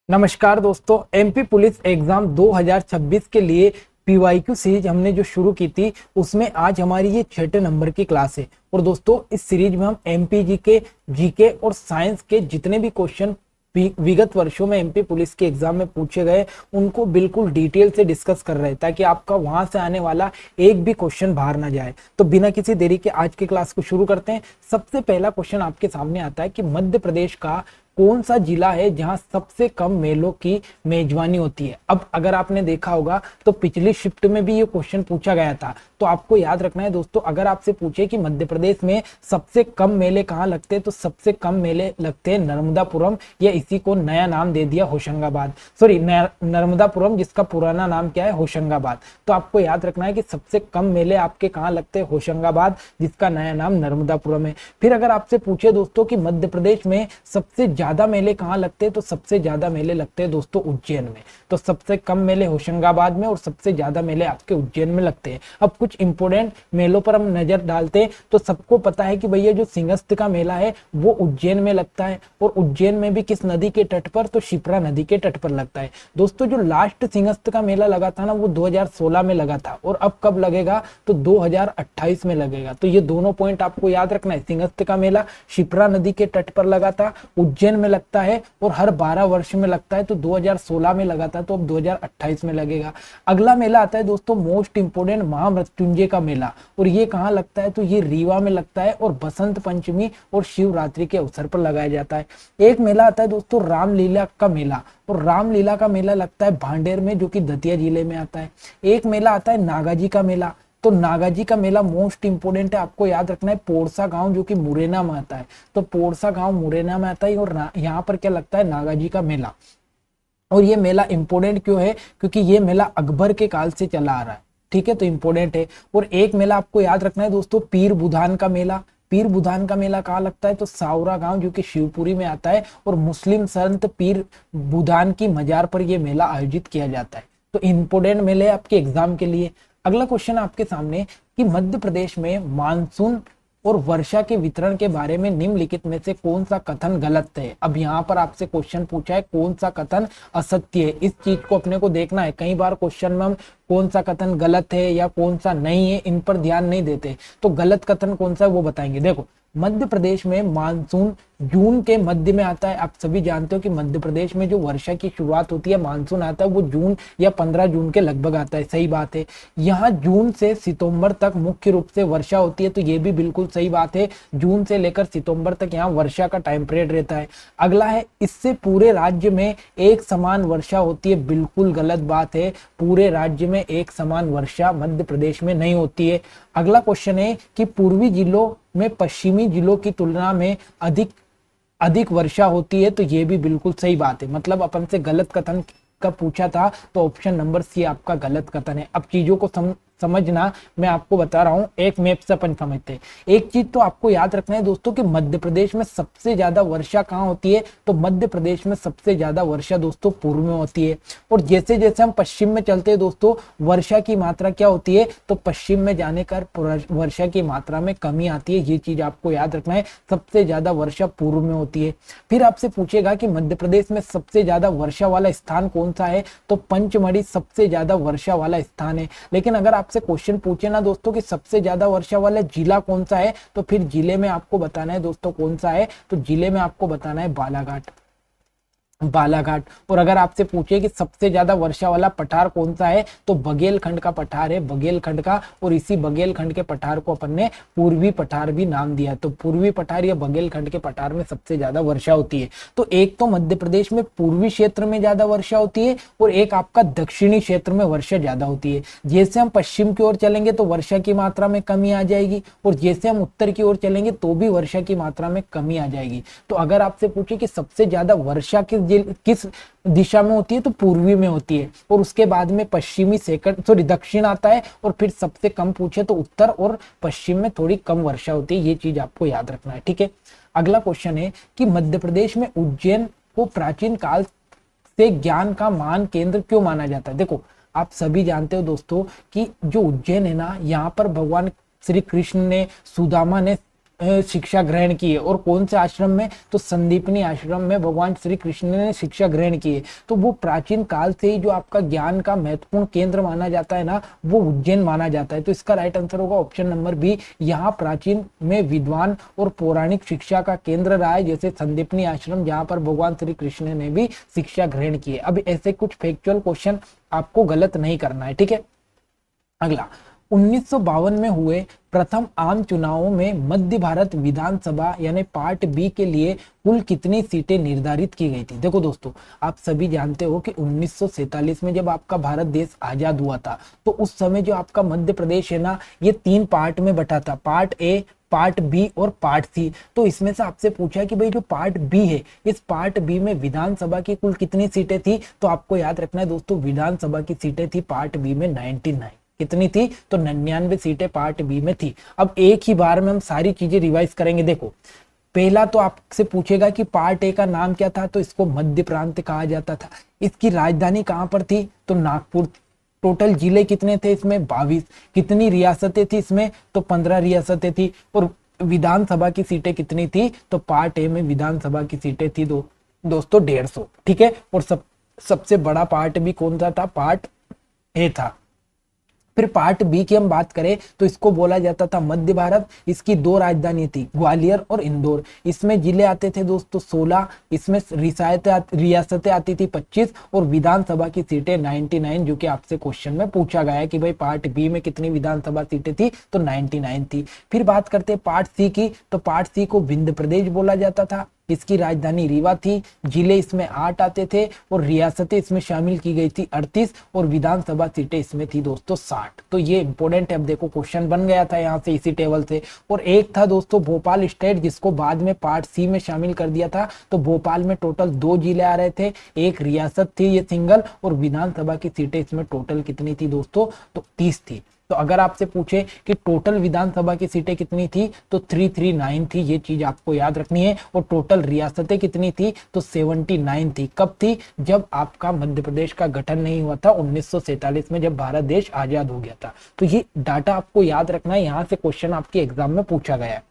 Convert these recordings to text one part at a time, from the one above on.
नमस्कार दोस्तों, MP police exam 2026 के लिए पीवाईक्यू सीरीज हमने जो शुरू की थी उसमें आज हमारी ये 6 नंबर की क्लास है। और दोस्तों इस सीरीज में हम एमपी के जीके और साइंस के जितने भी क्वेश्चन विगत वर्षों में एमपी पुलिस के एग्जाम में पूछे गए उनको बिल्कुल डिटेल से डिस्कस कर रहे हैं ताकि आपका वहां से आने वाला एक भी क्वेश्चन बाहर ना जाए। तो बिना किसी देरी के आज की क्लास को शुरू करते हैं। सबसे पहला क्वेश्चन आपके सामने आता है कि मध्य प्रदेश का कौन सा जिला है जहां सबसे कम मेलों की मेजबानी होती है। अब अगर आपने देखा होगा तो पिछली शिफ्ट में भी ये क्वेश्चन पूछा गया था, तो आपको याद रखना है दोस्तों, अगर आपसे पूछे कि मध्य प्रदेश में सबसे कम मेले कहाँ लगते हैं तो सबसे कम मेले लगते हैं नर्मदापुरम, या इसी को नया नाम दे दिया होशंगाबाद, सॉरी नर्मदापुरम, जिसका पुराना नाम क्या है होशंगाबाद। तो आपको याद रखना है कि सबसे कम मेले आपके कहाँ लगते हैं होशंगाबाद, जिसका नया नाम नर्मदापुरम है। फिर अगर आपसे पूछे दोस्तों कि मध्य प्रदेश में सबसे ज्यादा मेले कहाँ लगते हैं तो सबसे ज्यादा मेले लगते हैं दोस्तों उज्जैन में। तो सबसे कम मेले होशंगाबाद में और सबसे ज्यादा मेले आपके उज्जैन में लगते हैं। अब कुछ इंपोर्टेंट मेलों पर हम नजर डालते हैं तो सबको पता है कि भैया जो सिंहस्थ का मेला है वो उज्जैन में लगता है, और उज्जैन में भी किस नदी के तट पर, तो शिप्रा नदी के तट पर लगता है। दोस्तों जो लास्ट सिंहस्थ का मेला लगा था ना वो 2016 में लगा था, और अब कब लगेगा तो 2028 में लगेगा। तो ये दोनों पॉइंट आपको याद रखना है। सिंहस्थ का मेला शिप्रा नदी के तट पर लगा था, उज्जैन में लगता है, और हर 12 वर्ष में लगता है। तो 2016 में लगा था तो अब 2028 में लगेगा। अगला मेला आता है दोस्तों मोस्ट इंपोर्टेंट महामृत्युंजय का मेला, और ये कहाँ लगता है तो ये रीवा में लगता है, और बसंत पंचमी और शिवरात्रि के अवसर पर लगाया जाता है। एक मेला आता है दोस्तों रामलीला का मेला, और रामलीला का मेला लगता है भांडेर में, जो कि दतिया जिले में आता है। एक मेला आता है नागाजी का मेला, तो नागाजी का मेला मोस्ट इंपोर्टेंट है, आपको याद रखना है पोरसा गांव, जो कि मुरैना में आता है। तो पोरसा गांव मुरैना में आता है, और यहाँ पर क्या लगता है नागाजी का मेला। और ये मेला इंपोर्टेंट क्यों है, क्योंकि ये मेला अकबर के काल से चला आ रहा है, ठीक है, तो इंपोर्टेंट है। और एक मेला आपको याद रखना है दोस्तों पीर बुधान का मेला। पीर बुधान का मेला कहाँ लगता है तो सावरा गांव, जो कि शिवपुरी में आता है, और मुस्लिम संत पीर बुधान की मजार पर यह मेला आयोजित किया जाता है। तो इंपोर्टेंट मेले आपके एग्जाम के लिए। अगला क्वेश्चन आपके सामने कि मध्य प्रदेश में मानसून और वर्षा के वितरण के बारे में निम्नलिखित में से कौन सा कथन गलत है। अब यहाँ पर आपसे क्वेश्चन पूछा है कौन सा कथन असत्य है, इस चीज को अपने को देखना है। कई बार क्वेश्चन में हम कौन सा कथन गलत है या कौन सा नहीं है इन पर ध्यान नहीं देते, तो गलत कथन कौन सा है वो बताएंगे। देखो मध्य प्रदेश में मानसून जून के मध्य में आता है। आप सभी जानते हो कि मध्य प्रदेश में जो वर्षा की शुरुआत होती है, मानसून आता है, वो जून या 15 जून के लगभग आता है, सही बात है। यहाँ जून से सितंबर तक मुख्य रूप से वर्षा होती है, तो ये भी बिल्कुल सही बात है। जून से लेकर सितंबर तक यहाँ वर्षा का टाइम पीरियड रहता है। अगला है इससे पूरे राज्य में एक समान वर्षा होती है, बिल्कुल गलत बात है। पूरे राज्य में एक समान वर्षा मध्य प्रदेश में नहीं होती है। अगला क्वेश्चन है कि पूर्वी जिलों में पश्चिमी जिलों की तुलना में अधिक वर्षा होती है, तो ये भी बिल्कुल सही बात है। मतलब अपन से गलत कथन का पूछा था तो ऑप्शन नंबर सी आपका गलत कथन है। अब चीजों को समझना मैं आपको बता रहा हूं, एक मैप से अपन समझते हैं। एक चीज तो आपको याद रखना है दोस्तों कि मध्य प्रदेश में सबसे ज्यादा वर्षा कहाँ होती है, तो मध्य प्रदेश में सबसे ज्यादा वर्षा दोस्तों पूर्व में होती है। और जैसे जैसे हम पश्चिम में चलते हैं दोस्तों वर्षा की मात्रा क्या होती है, तो पश्चिम में जाने का वर्षा की मात्रा में कमी आती है। ये चीज आपको याद रखना है, सबसे ज्यादा वर्षा पूर्व में होती है। फिर आपसे पूछेगा कि मध्य प्रदेश में सबसे ज्यादा वर्षा वाला स्थान कौन सा है, तो पंचमढ़ी सबसे ज्यादा वर्षा वाला स्थान है। लेकिन अगर आपसे क्वेश्चन पूछे ना दोस्तों कि सबसे ज्यादा वर्षा वाला जिला कौन सा है, तो फिर जिले में आपको बताना है दोस्तों कौन सा है, तो जिले में आपको बताना है बालाघाट। और अगर आपसे पूछे कि सबसे ज्यादा वर्षा वाला पठार कौन सा है, तो बघेलखंड का पठार है, बघेलखंड का। और इसी बघेलखंड के पठार को अपन ने पूर्वी पठार भी नाम दिया। तो पूर्वी पठार या बघेलखंड के पठार में सबसे ज्यादा वर्षा होती है। तो एक तो मध्य प्रदेश में पूर्वी क्षेत्र में ज्यादा वर्षा होती है, और एक आपका दक्षिणी क्षेत्र में वर्षा ज्यादा होती है। जैसे हम पश्चिम की ओर चलेंगे तो वर्षा की मात्रा में कमी आ जाएगी, और जैसे हम उत्तर की ओर चलेंगे तो भी वर्षा की मात्रा में कमी आ जाएगी। तो अगर आपसे पूछे कि सबसे ज्यादा वर्षा किस दिशा में होती है, तो पूर्वी में होती है, और उसके बाद में पश्चिमी दक्षिण आता है, और फिर सबसे कम पूछे तो उत्तर और पश्चिम में थोड़ी कम वर्षा होती है। ये चीज आपको याद रखना है, ठीक है। अगला क्वेश्चन है कि मध्य प्रदेश में उज्जैन को प्राचीन काल से ज्ञान का मान केंद्र क्यों माना जाता है। देखो आप सभी जानते हो दोस्तों कि जो उज्जैन है ना, यहाँ पर भगवान श्री कृष्ण ने, सुदामा ने शिक्षा ग्रहण की है, और कौन से आश्रम में, तो संदीपनी आश्रम में भगवान श्री कृष्ण ने शिक्षा ग्रहण की है। तो वो प्राचीन काल से ही जो आपका ज्ञान का महत्वपूर्ण केंद्र माना जाता है ना, वो उज्जैन माना जाता है। तो इसका राइट आंसर होगा ऑप्शन नंबर बी। यहाँ प्राचीन में विद्वान और पौराणिक शिक्षा का केंद्र रहा है, जैसे संदीपनी आश्रम जहाँ पर भगवान श्री कृष्ण ने भी शिक्षा ग्रहण की है। अब ऐसे कुछ फैक्चुअल क्वेश्चन आपको गलत नहीं करना है, ठीक है। अगला, 1952 में हुए प्रथम आम चुनावों में मध्य भारत विधानसभा यानी पार्ट बी के लिए कुल कितनी सीटें निर्धारित की गई थी। देखो दोस्तों, आप सभी जानते हो कि 1947 में जब आपका भारत देश आजाद हुआ था, तो उस समय जो आपका मध्य प्रदेश है ना, ये 3 पार्ट में बटा था, पार्ट ए, पार्ट बी और पार्ट सी। तो इसमें से आपसे पूछा कि भाई जो पार्ट बी है, इस पार्ट बी में विधानसभा की कुल कितनी सीटें थी। तो आपको याद रखना है दोस्तों, विधानसभा की सीटें थी पार्ट बी में 99। कितनी थी, तो 99 सीटें पार्ट बी में थी। अब एक ही बार में हम सारी चीजें रिवाइज करेंगे। देखो, पहला तो आपसे पूछेगा कि पार्ट ए का नाम क्या था, तो इसको मध्य प्रांत कहा जाता था। इसकी राजधानी कहां पर थी, तो नागपुर। टोटल जिले कितने थे इसमें, 22। कितनी रियासतें थी इसमें, तो 15 रियासतें थी। और विधानसभा की सीटें कितनी थी, तो पार्ट ए में विधानसभा की सीटें थी दोस्तों 150, ठीक है। और सबसे बड़ा पार्ट भी कौन सा था, पार्ट ए था। फिर पार्ट बी की हम बात करें तो इसको बोला जाता था मध्य भारत। इसकी 2 राजधानी थी, ग्वालियर और इंदौर। इसमें जिले आते थे दोस्तों 16, इसमें रियासतें आती थी 25, और विधानसभा की सीटें 99, जो कि आपसे क्वेश्चन में पूछा गया है कि भाई पार्ट बी में कितनी विधानसभा सीटें थी, तो 99 थी। फिर बात करते हैं पार्ट सी की, तो पार्ट सी को विंध्य प्रदेश बोला जाता था। इसकी राजधानी रीवा थी। जिले इसमें 8 आते थे, और रियासतें इसमें शामिल की गई थी 38, और विधानसभा सीटें इसमें थी दोस्तों 60। तो ये इंपॉर्टेंट है, अब देखो क्वेश्चन बन गया था यहाँ से इसी टेबल से। और एक था दोस्तों भोपाल स्टेट, जिसको बाद में पार्ट सी में शामिल कर दिया था। तो भोपाल में टोटल 2 जिले आ रहे थे, एक रियासत थी ये सिंगल, और विधानसभा की सीटें इसमें टोटल कितनी थी दोस्तों, तो 30 थी। तो अगर आपसे पूछे कि टोटल विधानसभा की सीटें कितनी थी, तो 339 थी। ये चीज आपको याद रखनी है। और टोटल रियासतें कितनी थी, तो 79 थी। कब थी, जब आपका मध्य प्रदेश का गठन नहीं हुआ था 1947 में, जब भारत देश आजाद हो गया था। तो ये डाटा आपको याद रखना है, यहां से क्वेश्चन आपके एग्जाम में पूछा गया है।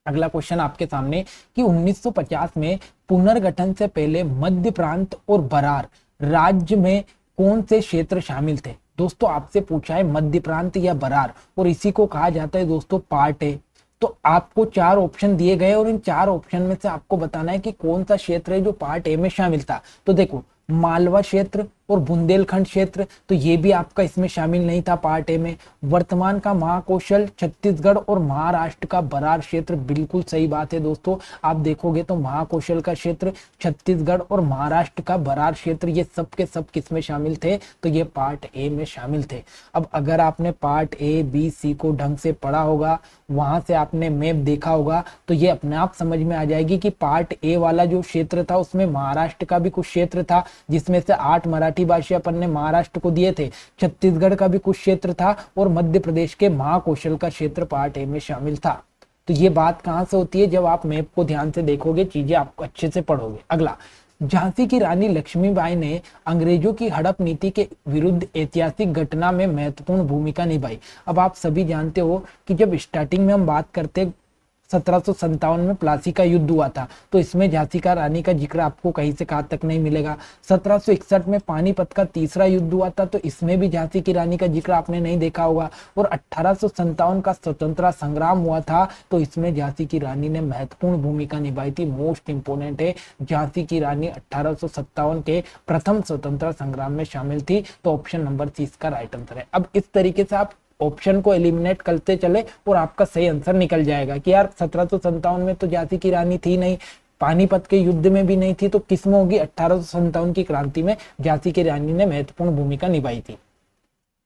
अगला क्वेश्चन आपके सामने कि 1950 में पुनर्गठन से पहले मध्य प्रांत और बरार राज्य में कौन से क्षेत्र शामिल थे। दोस्तों आपसे पूछा है मध्य प्रांत या बरार, और इसी को कहा जाता है दोस्तों पार्ट ए। तो आपको 4 ऑप्शन दिए गए, और इन 4 ऑप्शन में से आपको बताना है कि कौन सा क्षेत्र है जो पार्ट ए में शामिल था। तो देखो, मालवा क्षेत्र और बुंदेलखंड क्षेत्र, तो ये भी आपका इसमें शामिल नहीं था पार्ट ए में। वर्तमान का महाकौशल, छत्तीसगढ़ और महाराष्ट्र का बरार क्षेत्र, बिल्कुल सही बात है दोस्तों। आप देखोगे तो महाकौशल का क्षेत्र, छत्तीसगढ़ और महाराष्ट्र का बरार क्षेत्र, ये सब के सब किस में शामिल थे, तो ये पार्ट ए में शामिल थे। अब अगर आपने पार्ट ए बी सी को ढंग से पढ़ा होगा, वहां से आपने मैप देखा होगा, तो ये अपने आप समझ में आ जाएगी कि पार्ट ए वाला जो क्षेत्र था उसमें महाराष्ट्र का भी कुछ क्षेत्र था, जिसमें से 8 मराठी भाषी अपन ने महाराष्ट्र को दिए थे, छत्तीसगढ़ का भी कुछ क्षेत्र था, और मध्य प्रदेश के महाकौशल का क्षेत्र पार्ट ए में शामिल था। तो ये बात कहां से होती है, जब आप मैप को ध्यान से देखोगे, चीजें आपको अच्छे से पढ़ोगे। अगला, झांसी की रानी लक्ष्मीबाई ने अंग्रेजों की हड़प नीति के विरुद्ध ऐतिहासिक घटना में महत्वपूर्ण भूमिका निभाई। अब आप सभी जानते हो कि जब स्टार्टिंग में हम बात करते 1757 में प्लासी का युद्ध हुआ था, तो इसमें झांसी का रानी का जिक्र आपको कहीं से कहां तक नहीं मिलेगा। 1761 में पानीपत का तीसरा युद्ध हुआ था, तो इसमें भी झांसी की रानी का जिक्र आपने नहीं देखा होगा। और 1857 का स्वतंत्रता संग्राम हुआ था, तो इसमें झांसी की रानी ने महत्वपूर्ण भूमिका निभाई थी। मोस्ट इंपोर्टेंट है, झांसी की रानी 1857 के प्रथम स्वतंत्रता संग्राम में शामिल थी। तो ऑप्शन नंबर सी इसका राइट आंसर है। अब इस तरीके से आप ऑप्शन को एलिमिनेट करते चले और आपका सही आंसर निकल जाएगा कि यार 1757 में तो झांसी की रानी थी नहीं, पानीपत के युद्ध में भी नहीं थी, तो किसमें होगी, 1857 की क्रांति में झांसी की रानी ने महत्वपूर्ण भूमिका निभाई थी।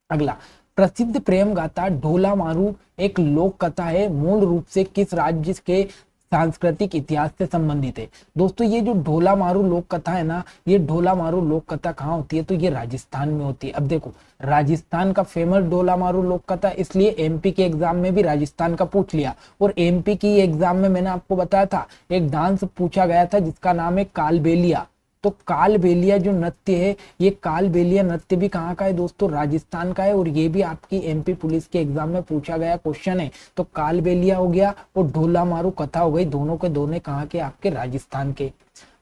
अगला, प्रसिद्ध प्रेम गाथा ढोला मारू एक लोक कथा है, मूल रूप से किस राज्य के सांस्कृतिक इतिहास से संबंधित है। दोस्तों ये जो ढोला मारू लोक कथा है ना, ये ढोला मारू लोक कथा कहाँ होती है, तो ये राजस्थान में होती है। अब देखो, राजस्थान का फेमस ढोला मारू लोक कथा, इसलिए एमपी के एग्जाम में भी राजस्थान का पूछ लिया। और एमपी की एग्जाम में मैंने आपको बताया था एक डांस पूछा गया था जिसका नाम है कालबेलिया। तो कालबेलिया जो नृत्य है, ये कालबेलिया नृत्य भी कहाँ का है दोस्तों, राजस्थान का है। और ये भी आपकी एमपी पुलिस के एग्जाम में पूछा गया क्वेश्चन है। तो कालबेलिया हो गया और ढोला मारू कथा हो गई, दोनों के दोनों कहाँ के, आपके राजस्थान के।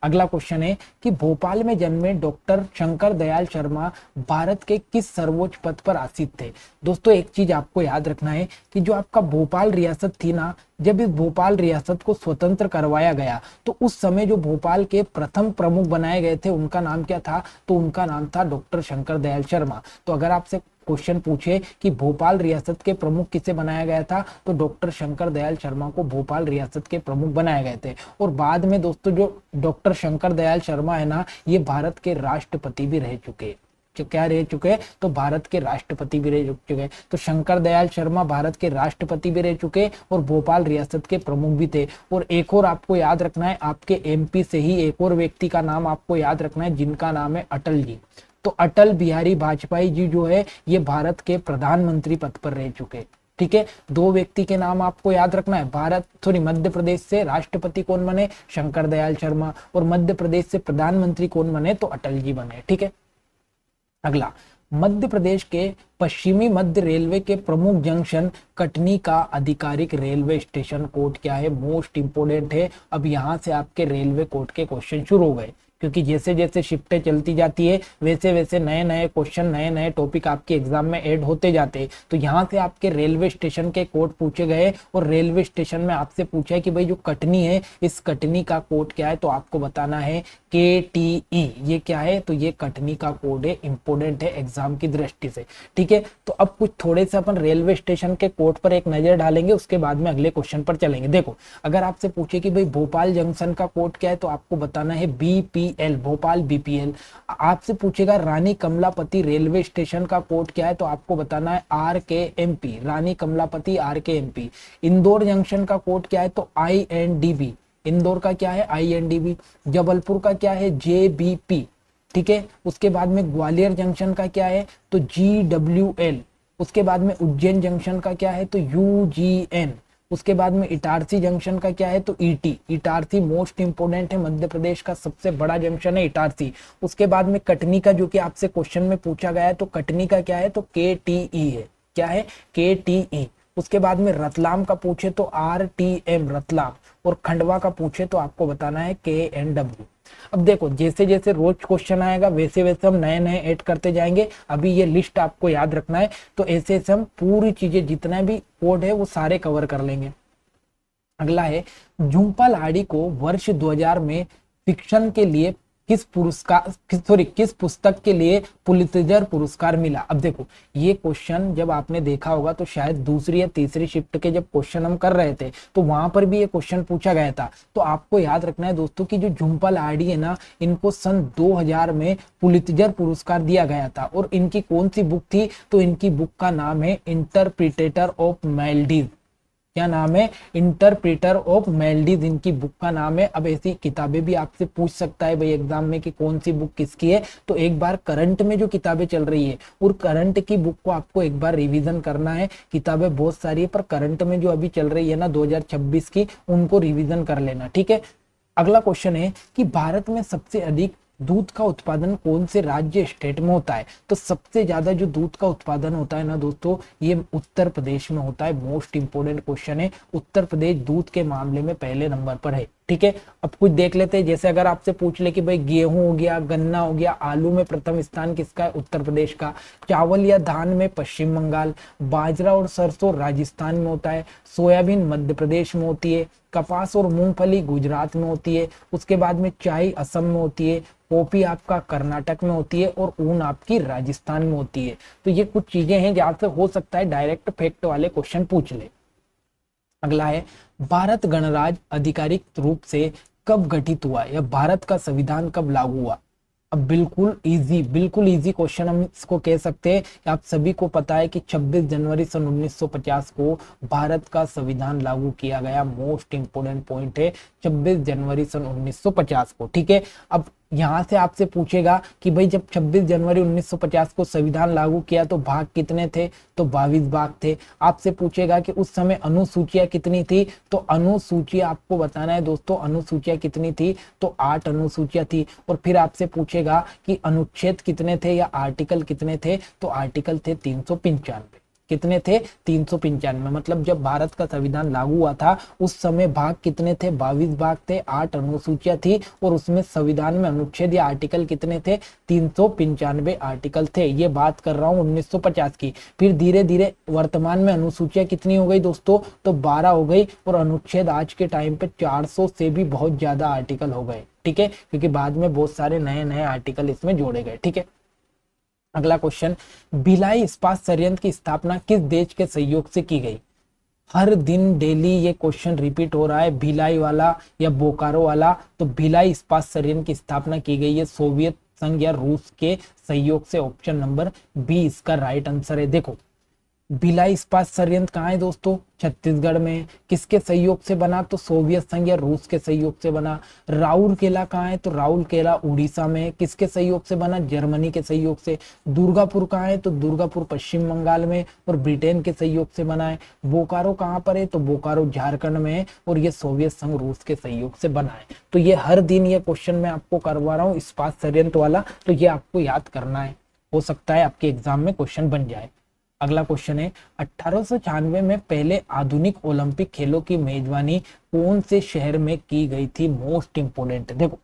अगला क्वेश्चन है कि भोपाल में जन्मे डॉक्टर शंकर दयाल शर्मा भारत के किस सर्वोच्च पद पर आसीन थे। दोस्तों एक चीज आपको याद रखना है कि जो आपका भोपाल रियासत थी ना, जब इस भोपाल रियासत को स्वतंत्र करवाया गया तो उस समय जो भोपाल के प्रथम प्रमुख बनाए गए थे उनका नाम क्या था, तो उनका नाम था डॉक्टर शंकर दयाल शर्मा। तो अगर आपसे क्वेश्चन पूछे कि भोपाल रियासत के प्रमुख किसे बनाया गया था, तो डॉक्टर शंकर दयाल शर्मा को भोपाल रियासत के प्रमुख बनाए गए थे। और बाद में दोस्तों जो डॉक्टर शंकर दयाल शर्मा है ना, ये भारत के राष्ट्रपति भी रह चुके, क्या रह चुके, तो भारत के राष्ट्रपति भी रह चुके। तो शंकर दयाल शर्मा भारत के राष्ट्रपति भी रह चुके और भोपाल रियासत के प्रमुख भी थे। और एक और आपको याद रखना है, आपके एमपी से ही एक और व्यक्ति का नाम आपको याद रखना है, जिनका नाम है अटल जी। तो अटल बिहारी वाजपेयी जी जो है ये भारत के प्रधानमंत्री पद पर रह चुके। ठीक है, दो व्यक्ति के नाम आपको याद रखना है। मध्य प्रदेश से राष्ट्रपति कौन बने, शंकर दयाल शर्मा, और मध्य प्रदेश से प्रधानमंत्री कौन बने, तो अटल जी बने। ठीक है, अगला, मध्य प्रदेश के पश्चिमी मध्य रेलवे के प्रमुख जंक्शन कटनी का आधिकारिक रेलवे स्टेशन कोड क्या है, मोस्ट इंपोर्टेंट है। अब यहाँ से आपके रेलवे कोड के क्वेश्चन शुरू हो गए, क्योंकि जैसे जैसे शिफ्टें चलती जाती है वैसे वैसे नए नए क्वेश्चन, नए नए टॉपिक आपके एग्जाम में ऐड होते जाते हैं। तो यहाँ से आपके रेलवे स्टेशन के कोड पूछे गए और रेलवे स्टेशन में आपसे पूछा है कि भाई जो कटनी है इस कटनी का कोड क्या है, तो आपको बताना है KTE। ये क्या है, तो ये कटनी का कोड है, इंपोर्टेंट है एग्जाम की दृष्टि से। ठीक है, तो अब कुछ थोड़े से अपन रेलवे स्टेशन के कोड पर एक नजर डालेंगे, उसके बाद में अगले क्वेश्चन पर चलेंगे। देखो, अगर आपसे पूछे कि भाई भोपाल जंक्शन का कोड क्या है, तो आपको बताना है BPL, भोपाल BPL। आपसे पूछेगा रानी कमलापति रेलवे स्टेशन का कोड क्या है, तो आपको बताना है RKMP, रानी कमलापति RKMP। इंदौर जंक्शन का कोड क्या है, तो INDB, इंदौर का क्या है, INDB। जबलपुर का क्या है, JBP। ठीक है, उसके बाद में ग्वालियर जंक्शन का क्या है, तो GWL। उसके बाद में उज्जैन जंक्शन का क्या है, तो UGN। उसके बाद में इटारसी जंक्शन का क्या है, तो ET। इटारसी मोस्ट इंपोर्टेंट है, मध्य प्रदेश का सबसे बड़ा जंक्शन है इटारसी। उसके बाद में कटनी का, जो कि आपसे क्वेश्चन में पूछा गया है, तो कटनी का क्या है, तो KTE है। क्या है, KTE। उसके बाद में रतलाम का पूछे तो RTM, रतलाम। और खंडवा का पूछे तो आपको बताना है KNW। अब देखो, जैसे जैसे रोज क्वेश्चन आएगा वैसे वैसे हम नए नए ऐड करते जाएंगे। अभी ये लिस्ट आपको याद रखना है, तो ऐसे ऐसे हम पूरी चीजें जितना भी कोड है वो सारे कवर कर लेंगे। अगला है, झुम्पा लाहिड़ी को वर्ष 2000 में फिक्शन के लिए किस पुस्तक के लिए पुलित्जर पुरस्कार मिला। अब देखो, ये क्वेश्चन जब आपने देखा होगा तो शायद दूसरी या तीसरी शिफ्ट के जब क्वेश्चन हम कर रहे थे तो वहां पर भी ये क्वेश्चन पूछा गया था। तो आपको याद रखना है दोस्तों कि जो झुम्पा लाहिड़ी है ना, इनको सन 2000 में पुलित्जर पुरस्कार दिया गया था। और इनकी कौन सी बुक थी, तो इनकी बुक का नाम है इंटरप्रिटेटर ऑफ मेल्डीज। क्या नाम है, इंटरप्रेटर ऑफ मेल्डीज, इनकी बुक का नाम है। अब ऐसी किताबें भी आपसे पूछ सकता है भाई एग्जाम में कि कौन सी बुक किसकी है, तो एक बार करंट में जो किताबें चल रही है और करंट की बुक को आपको एक बार रिवीजन करना है। किताबें बहुत सारी है पर करंट में जो अभी चल रही है ना 2026 की, उनको रिवीजन कर लेना। ठीक है, अगला क्वेश्चन है कि भारत में सबसे अधिक दूध का उत्पादन कौन से राज्य स्टेट में होता है। तो सबसे ज्यादा जो दूध का उत्पादन होता है ना दोस्तों, ये उत्तर प्रदेश में होता है। मोस्ट इंपोर्टेंट क्वेश्चन है, उत्तर प्रदेश दूध के मामले में पहले नंबर पर है। ठीक है, अब कुछ देख लेते हैं। जैसे अगर आपसे पूछ ले कि भाई गेहूं हो गया, गन्ना हो गया, आलू में प्रथम स्थान किसका है, उत्तर प्रदेश का। चावल या धान में पश्चिम बंगाल। बाजरा और सरसों राजस्थान में होता है। सोयाबीन मध्य प्रदेश में होती है। कपास और मूंगफली गुजरात में होती है। उसके बाद में चाय असम में होती है। कॉफी आपका कर्नाटक में होती है और ऊन आपकी राजस्थान में होती है। तो ये कुछ चीजें हैं जहां से हो सकता है डायरेक्ट फैक्ट वाले क्वेश्चन पूछ ले। अगला है, भारत गणराज्य आधिकारिक रूप से कब गठित हुआ या भारत का संविधान कब लागू हुआ। अब बिल्कुल इजी क्वेश्चन हम इसको कह सकते हैं। आप सभी को पता है कि 26 जनवरी सन 1950 को भारत का संविधान लागू किया गया। मोस्ट इंपोर्टेंट पॉइंट है 26 जनवरी सन 1950 को। ठीक है, अब यहाँ से आपसे पूछेगा कि भाई जब 26 जनवरी 1950 को संविधान लागू किया तो भाग कितने थे, तो 22 भाग थे। आपसे पूछेगा कि उस समय अनुसूचियां कितनी थी, तो अनुसूचियां आपको बताना है दोस्तों, अनुसूचियां कितनी थी, तो 8 अनुसूचियां थी। और फिर आपसे पूछेगा कि अनुच्छेद कितने थे या आर्टिकल कितने थे, तो आर्टिकल थे 395। कितने थे, 395। मतलब जब भारत का संविधान लागू हुआ था उस समय भाग कितने थे, 22 भाग थे, 8 अनुसूचियां थी, और उसमें संविधान में अनुच्छेद या आर्टिकल कितने थे, 395 आर्टिकल थे। ये बात कर रहा हूँ 1950 की। फिर धीरे धीरे वर्तमान में अनुसूचियां कितनी हो गई दोस्तों, तो 12 हो गई, और अनुच्छेद आज के टाइम पे 400 से भी बहुत ज्यादा आर्टिकल हो गए। ठीक है, क्योंकि बाद में बहुत सारे नए नए आर्टिकल इसमें जोड़े गए। ठीक है, अगला क्वेश्चन, भिलाई इस्पात संयंत्र की स्थापना किस देश के सहयोग से की गई। हर दिन डेली ये क्वेश्चन रिपीट हो रहा है, भिलाई वाला या बोकारो वाला। तो भिलाई इस्पात संयंत्र की स्थापना की गई है सोवियत संघ या रूस के सहयोग से। ऑप्शन नंबर बी इसका राइट आंसर है। देखो, भिलाई इस्पात संयंत्र कहाँ है दोस्तों, छत्तीसगढ़ में। किसके सहयोग से बना, तो सोवियत संघ या रूस के सहयोग से बना। राउरकेला कहाँ है, तो राउरकेला उड़ीसा में। किसके सहयोग से बना, जर्मनी के सहयोग से। दुर्गापुर कहाँ है, तो दुर्गापुर पश्चिम बंगाल में और ब्रिटेन के सहयोग से बना है। बोकारो कहाँ पर है, तो बोकारो झारखंड में है, और ये सोवियत संघ रूस के सहयोग से बना है। तो ये हर दिन ये क्वेश्चन मैं आपको करवा रहा हूँ इस्पात संयंत्र वाला, तो ये आपको याद करना है, हो सकता है आपके एग्जाम में क्वेश्चन बन जाए। अगला क्वेश्चन है, 1896 में पहले आधुनिक ओलंपिक खेलों की मेजबानी कौन से शहर में की गई थी। मोस्ट इंपोर्टेंट, देखो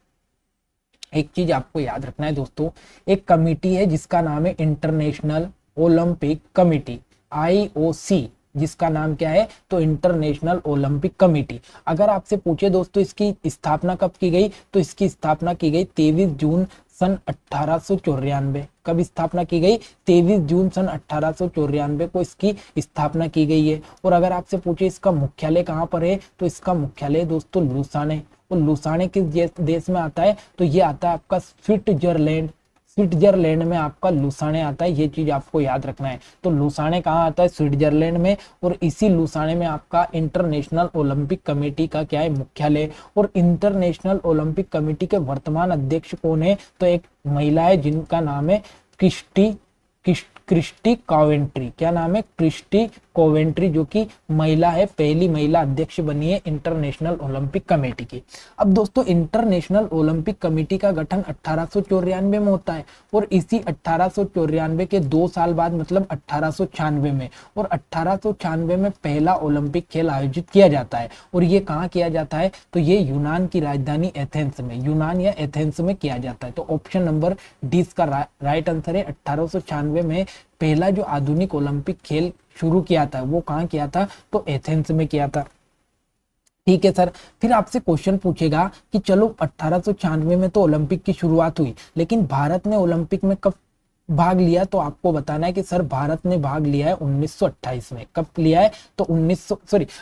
एक चीज आपको याद रखना है दोस्तों, एक कमिटी है जिसका नाम है इंटरनेशनल ओलंपिक कमिटी, IOC, जिसका नाम क्या है, तो इंटरनेशनल ओलंपिक कमेटी। अगर आपसे पूछे दोस्तों इसकी स्थापना कब की गई, तो इसकी स्थापना की गई 23 जून सन 1894। कब स्थापना की गई, 23 जून सन 1894 को इसकी स्थापना की गई है। और अगर आपसे पूछे इसका मुख्यालय कहाँ पर है, तो इसका मुख्यालय दोस्तों लुसाने। और लुसाने किस देश में आता है, तो ये आता है आपका स्विट्जरलैंड। स्विट्जरलैंड में आपका लुसाने आता है, ये चीज आपको याद रखना है। तो लुसाने कहाँ आता है, स्विट्जरलैंड में। और इसी लुसाने में आपका इंटरनेशनल ओलंपिक कमेटी का क्या है, मुख्यालय। और इंटरनेशनल ओलंपिक कमेटी के वर्तमान अध्यक्ष कौन है, तो एक महिला है जिनका नाम है क्रिस्टी कॉवेंट्री। क्या नाम है, क्रिस्टी कोवेंट्री, जो कि महिला है, पहली महिला अध्यक्ष बनी है इंटरनेशनल ओलंपिक कमेटी की। अब दोस्तों इंटरनेशनल ओलंपिक कमेटी का गठन 1894 में होता है, और इसी 1894 के 2 साल बाद मतलब 1896 में, और 1896 में पहला ओलंपिक खेल आयोजित किया जाता है। और ये कहाँ किया जाता है, तो ये यूनान की राजधानी एथेंस में, यूनान या एथेंस में किया जाता है। तो ऑप्शन नंबर डी इसका राइट आंसर है। 1896 में पहला जो आधुनिक ओलंपिक खेल शुरू किया था वो कहाँ किया था, तो एथेंस में किया था। ठीक है सर, फिर आपसे क्वेश्चन पूछेगा कि चलो 1896 में तो ओलंपिक की शुरुआत हुई, लेकिन भारत ने ओलंपिक में कब भाग लिया, तो आपको बताना है कि सर भारत ने भाग लिया है 1928 में। कब लिया है, तो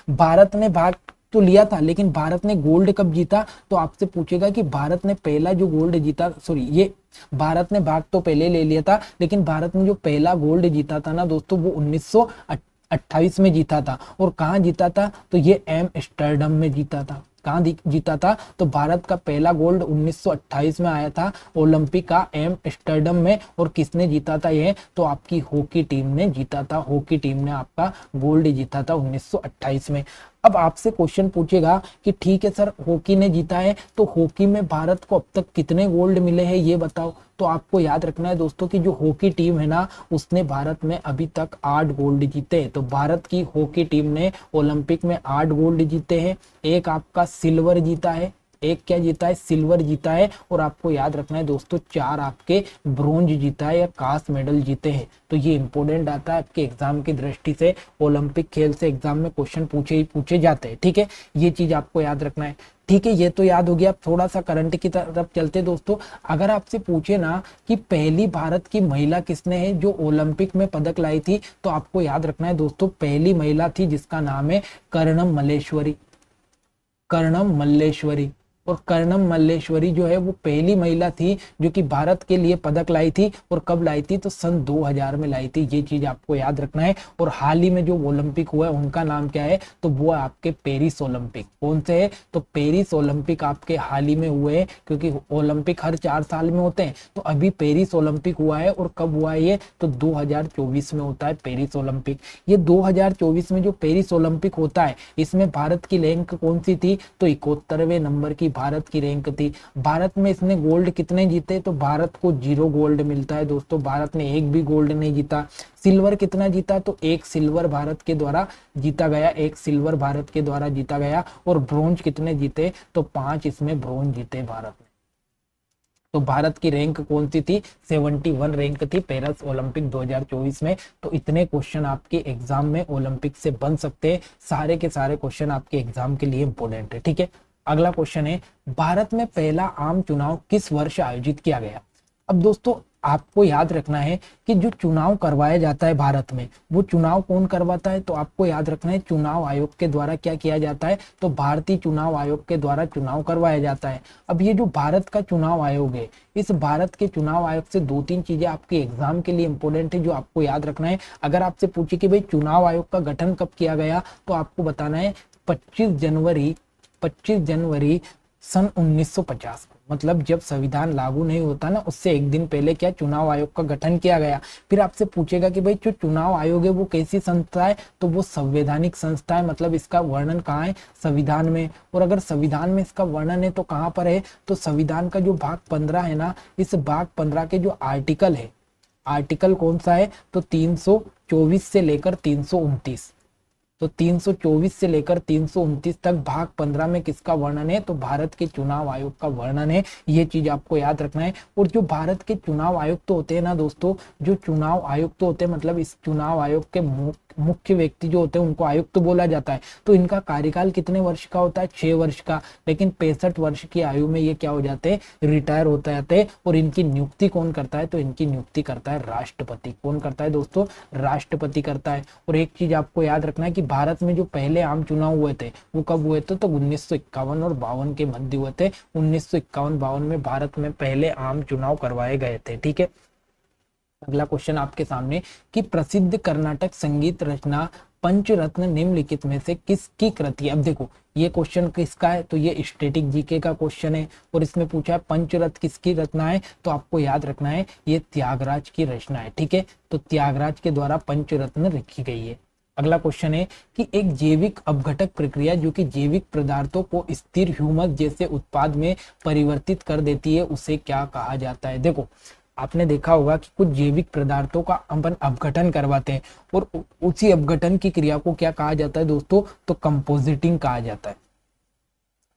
भारत ने भाग तो लिया था, लेकिन भारत ने गोल्ड कब जीता, तो आपसे पूछेगा कि भारत ने पहला जो गोल्ड जीता, ये भारत ने भाग तो पहले ले लिया था, लेकिन भारत ने जो पहला गोल्ड जीता था ना दोस्तों, वो 1928 में जीता था। और कहाँ जीता था, तो ये एम्स्टर्डम में जीता था। कहाँ जीता था, तो भारत का पहला गोल्ड 1928 में आया था ओलंपिक का, एम्स्टर्डम में। और किसने जीता था ये, तो आपकी हॉकी टीम ने जीता था। हॉकी टीम ने आपका गोल्ड जीता था 1928 में। अब आपसे क्वेश्चन पूछेगा कि ठीक है सर हॉकी ने जीता है, तो हॉकी में भारत को अब तक कितने गोल्ड मिले हैं ये बताओ। तो आपको याद रखना है दोस्तों कि जो हॉकी टीम है ना, उसने भारत में अभी तक 8 गोल्ड जीते हैं। तो भारत की हॉकी टीम ने ओलंपिक में 8 गोल्ड जीते हैं। एक आपका सिल्वर जीता है, एक क्या जीता है, सिल्वर जीता है। और आपको याद रखना है दोस्तों 4 आपके ब्रोंज जीता है या कांस्य मेडल जीते हैं। तो ये इंपॉर्टेंट आता है आपके एग्जाम की दृष्टि से, ओलंपिक खेल से एग्जाम में क्वेश्चन पूछे जाते हैं। ठीक है, ये चीज आपको याद रखना है। ठीक है, ये तो याद हो गया। अब थोड़ा सा करंट की तरफ चलते दोस्तों। अगर आपसे पूछे ना कि पहली भारत की महिला किसने है जो ओलंपिक में पदक लाई थी, तो आपको याद रखना है दोस्तों पहली महिला थी जिसका नाम है कर्णम मल्लेश्वरी। कर्णम मल्लेश्वरी, और कर्णम मल्लेश्वरी जो है वो पहली महिला थी जो कि भारत के लिए पदक लाई थी। और कब लाई थी? तो सन 2000 में लाई थी। ये चीज आपको याद रखना है। और हाल ही में जो ओलंपिक हुआ है उनका नाम क्या है? तो वो आपके पेरिस ओलंपिक। कौन से है? तो पेरिस ओलंपिक आपके हाल ही में हुए हैं, क्योंकि ओलंपिक हर 4 साल में होते हैं। तो अभी पेरिस ओलंपिक हुआ है। और कब हुआ है ये? तो 2024 में होता है पेरिस ओलंपिक। ये 2024 में जो पेरिस ओलंपिक होता है इसमें भारत की रैंक कौन सी थी? तो 71वें नंबर की भारत की रैंक थी। भारत में इसने गोल्ड कितने जीते? तो भारत को 0 गोल्ड मिलता है दोस्तों। भारत ने एक भी गोल्ड नहीं जीता। सिल्वर कितना जीता? तो 1 सिल्वर भारत के द्वारा जीता गया। 1 सिल्वर भारत के द्वारा जीता गया। और ब्रोंज कितने जीते? तो 5 इसमें ब्रोंज जीते भारत ने। तो भारत की रैंक कौन सी थी? 71 रैंक थी पेरिस ओलंपिक 2024 में। तो इतने क्वेश्चन आपके एग्जाम में ओलंपिक से बन सकते हैं। सारे के सारे क्वेश्चन आपके एग्जाम के लिए इंपॉर्टेंट है। ठीक है, अगला क्वेश्चन है, भारत में पहला आम चुनाव किस वर्ष आयोजित किया गया? अब दोस्तों आपको याद रखना है कि जो चुनाव करवाया जाता है भारत में, वो चुनाव कौन करवाता है? तो आपको याद रखना है चुनाव आयोग के द्वारा क्या किया जाता है? तो भारतीय चुनाव आयोग के द्वारा चुनाव करवाया जाता है। अब ये जो भारत का चुनाव आयोग है, इस भारत के चुनाव आयोग से 2-3 चीजें आपके एग्जाम के लिए इंपॉर्टेंट है जो आपको याद रखना है। अगर आपसे पूछे कि भाई चुनाव आयोग का गठन कब किया गया, तो आपको बताना है 25 जनवरी सन 1950 को। मतलब जब संविधान लागू नहीं होता ना, उससे एक दिन पहले क्या चुनाव आयोग का गठन किया गया। फिर आपसे पूछेगा कि भाई जो चुनाव आयोग है वो कैसी संस्था है? तो वो संवैधानिक संस्था है। मतलब इसका वर्णन कहाँ है? संविधान में। और अगर संविधान में इसका वर्णन है तो कहाँ पर है? तो संविधान का जो भाग 15 है ना, इस भाग 15 के जो आर्टिकल है, आर्टिकल कौन सा है? तो 324 से लेकर 329। तो 324 से लेकर 329 तक भाग 15 में किसका वर्णन है? तो भारत के चुनाव आयोग का वर्णन है। ये चीज आपको याद रखना है। और जो भारत के चुनाव आयुक्त होते हैं ना दोस्तों, जो चुनाव आयुक्त होते हैं, मतलब इस चुनाव आयोग के मुख्य व्यक्ति जो होते हैं उनको आयुक्त बोला जाता है। तो इनका कार्यकाल कितने वर्ष का होता है? 6 वर्ष का। लेकिन 65 वर्ष की आयु में ये क्या हो जाते हैं? रिटायर होते जाते हैं। और इनकी नियुक्ति कौन करता है? तो इनकी नियुक्ति करता है राष्ट्रपति। कौन करता है दोस्तों? राष्ट्रपति करता है। और एक चीज आपको याद रखना है कि भारत में जो पहले आम चुनाव हुए थे वो कब हुए थे? तो 1951 और 52 के मध्य हुए थे। 1951-52 में भारत में पहले आम चुनाव करवाए गए थे। ठीक है, अगला क्वेश्चन आपके सामने कि प्रसिद्ध कर्नाटक संगीत रचना पंचरत्न निम्नलिखित में से किसकी कृति है? अब देखो ये क्वेश्चन किसका है? तो ये स्टैटिक जीके का क्वेश्चन है। और इसमें पूछा है पंचरत्न किसकी रचना है? तो आपको याद रखना है ये त्यागराज की रचना है। ठीक है, तो त्यागराज के द्वारा पंचरत्न लिखी गई है। अगला क्वेश्चन है कि एक जैविक अपघटक प्रक्रिया जो कि जैविक पदार्थों को स्थिर ह्यूमस जैसे उत्पाद में परिवर्तित कर देती है, उसे क्या कहा जाता है? देखो आपने देखा होगा कि कुछ जैविक पदार्थों का अपन अपघटन करवाते हैं और उसी अपघटन की क्रिया को क्या कहा जाता है दोस्तों? तो कंपोजिटिंग कहा जाता है।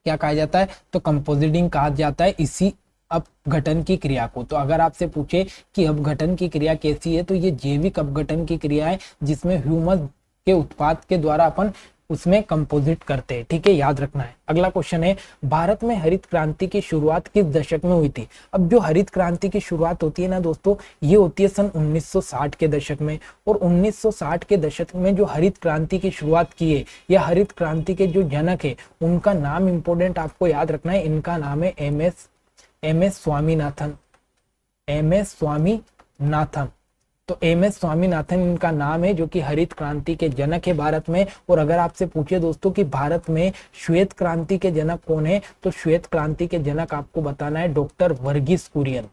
क्या कहा जाता है? तो कंपोजिटिंग कहा जाता है इसी अपघटन की क्रिया को। तो अगर आपसे पूछे कि अपघटन की क्रिया कैसी है, तो ये जैविक अपघटन की क्रिया है जिसमें ह्यूमस के उत्पाद के द्वारा अपन उसमें कंपोजिट करते हैं। ठीक है, याद रखना है। अगला क्वेश्चन है भारत में हरित क्रांति की शुरुआत किस दशक में हुई थी? अब जो हरित क्रांति की शुरुआत होती है ना दोस्तों, ये होती है सन 1960 के दशक में। और 1960 के दशक में जो हरित क्रांति की शुरुआत की है, या हरित क्रांति के जो जनक है उनका नाम इंपॉर्टेंट आपको याद रखना है। इनका नाम है M S Swaminathan. M S Swaminathan. तो एम एस स्वामीनाथन इनका नाम है, जो कि हरित क्रांति के जनक है भारत में। और अगर आपसे पूछे दोस्तों कि भारत में श्वेत क्रांति के जनक कौन है, तो श्वेत क्रांति के जनक आपको बताना है डॉक्टर वर्गीस कुरियन।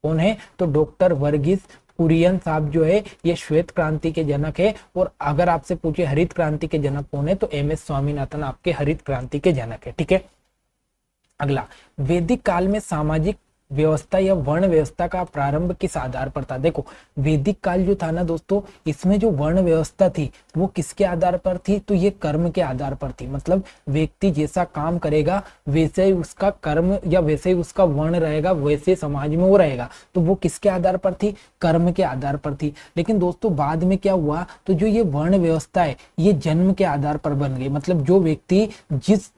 कौन है? तो डॉक्टर वर्गीस कुरियन साहब जो है ये श्वेत क्रांति के जनक है। और अगर आपसे पूछे हरित क्रांति के जनक कौन है, तो एम एस स्वामीनाथन आपके हरित क्रांति के जनक है। ठीक है, अगला वैदिक काल में सामाजिक व्यवस्था या वर्ण व्यवस्था का प्रारंभ किस आधार पर था? देखो वैदिक काल जो था ना दोस्तों, इसमें जो वर्ण व्यवस्था थी वो किसके आधार पर थी? तो ये कर्म के आधार पर थी। मतलब व्यक्ति जैसा काम करेगा वैसे ही उसका कर्म या वैसे ही उसका वर्ण रहेगा, वैसे समाज में वो रहेगा। तो वो किसके आधार पर थी? कर्म के आधार पर थी। लेकिन दोस्तों बाद में क्या हुआ, तो जो ये वर्ण व्यवस्था है ये जन्म के आधार पर बन गई। मतलब जो व्यक्ति जिस